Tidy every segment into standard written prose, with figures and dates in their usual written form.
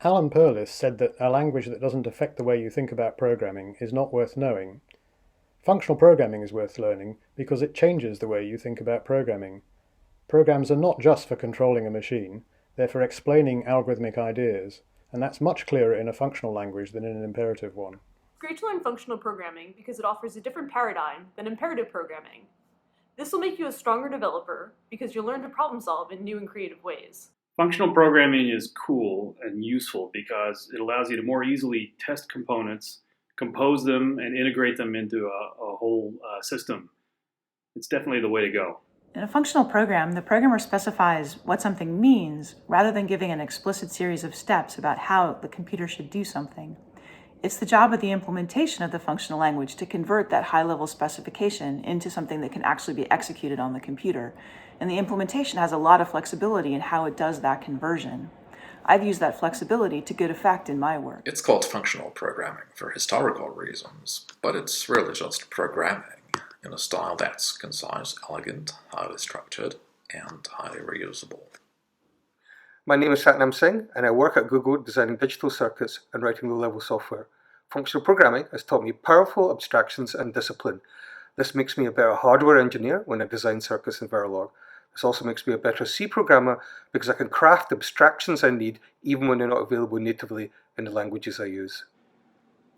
Alan Perlis said that a language that doesn't affect the way you think about programming is not worth knowing. Functional programming is worth learning because it changes the way you think about programming. Programs are not just for controlling a machine, they're for explaining algorithmic ideas, and that's much clearer in a functional language than in an imperative one. It's great to learn functional programming because it offers a different paradigm than imperative programming. This will make you a stronger developer because you'll learn to problem solve in new and creative ways. Functional programming is cool and useful because it allows you to more easily test components, compose them, and integrate them into a whole system. It's definitely the way to go. In a functional program, the programmer specifies what something means rather than giving an explicit series of steps about how the computer should do something. It's the job of the implementation of the functional language to convert that high-level specification into something that can actually be executed on the computer. And the implementation has a lot of flexibility in how it does that conversion. I've used that flexibility to good effect in my work. It's called functional programming for historical reasons, but it's really just programming in a style that's concise, elegant, highly structured, and highly reusable. My name is Satnam Singh, and I work at Google designing digital circuits and writing low-level software. Functional programming has taught me powerful abstractions and discipline. This makes me a better hardware engineer when I design circuits in Verilog. This also makes me a better C programmer because I can craft abstractions I need even when they're not available natively in the languages I use.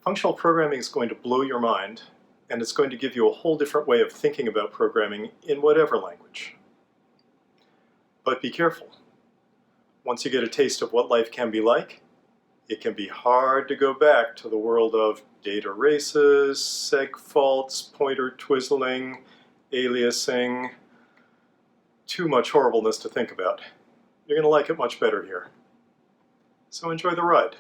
Functional programming is going to blow your mind, and it's going to give you a whole different way of thinking about programming in whatever language. But be careful. Once you get a taste of what life can be like, it can be hard to go back to the world of data races, seg faults, pointer twizzling, aliasing. Too much horribleness to think about. You're going to like it much better here. So enjoy the ride.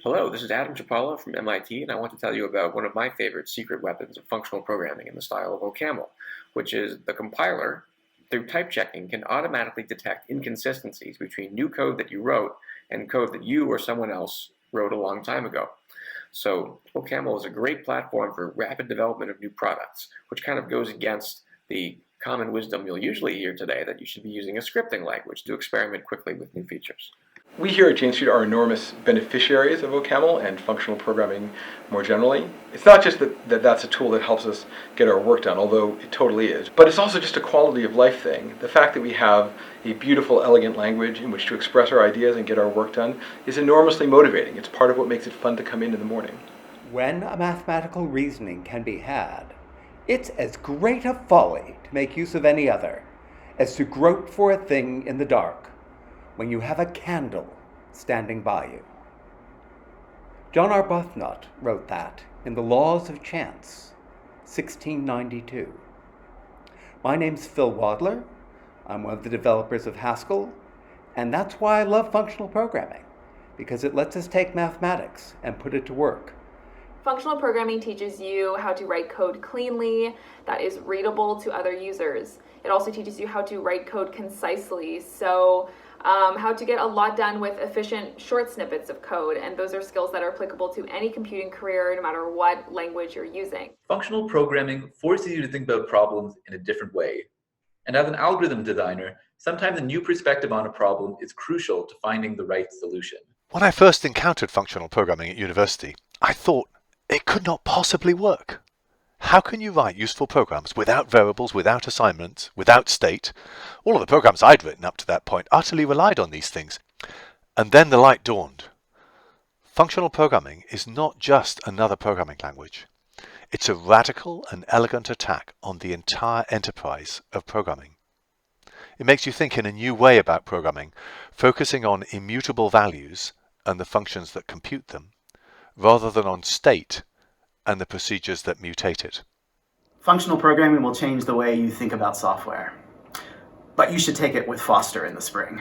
Hello, this is Adam Chlipala from MIT, and I want to tell you about one of my favorite secret weapons of functional programming in the style of OCaml, which is the compiler, through type checking, can automatically detect inconsistencies between new code that you wrote and code that you or someone else wrote a long time ago. So OCaml is a great platform for rapid development of new products, which kind of goes against the common wisdom you'll usually hear today that you should be using a scripting language to experiment quickly with new features. We here at Jane Street are enormous beneficiaries of OCaml and functional programming more generally. It's not just that that's a tool that helps us get our work done, although it totally is, but it's also just a quality of life thing. The fact that we have a beautiful, elegant language in which to express our ideas and get our work done is enormously motivating. It's part of what makes it fun to come in the morning. When a mathematical reasoning can be had, it's as great a folly to make use of any other as to grope for a thing in the dark when you have a candle standing by you. John Arbuthnot wrote that in The Laws of Chance, 1692. My name's Phil Wadler. I'm one of the developers of Haskell, and that's why I love functional programming, because it lets us take mathematics and put it to work. Functional programming teaches you how to write code cleanly that is readable to other users. It also teaches you how to write code concisely, so how to get a lot done with efficient short snippets of code, and those are skills that are applicable to any computing career no matter what language you're using. Functional programming forces you to think about problems in a different way. And as an algorithm designer, sometimes a new perspective on a problem is crucial to finding the right solution. When I first encountered functional programming at university, I thought it could not possibly work. How can you write useful programs without variables, without assignments, without state? All of the programs I'd written up to that point utterly relied on these things. And then the light dawned. Functional programming is not just another programming language. It's a radical and elegant attack on the entire enterprise of programming. It makes you think in a new way about programming, focusing on immutable values and the functions that compute them, rather than on state and the procedures that mutate it. Functional programming will change the way you think about software, but you should take it with Foster in the spring.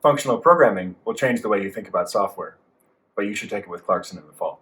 Functional programming will change the way you think about software, but you should take it with Clarkson in the fall.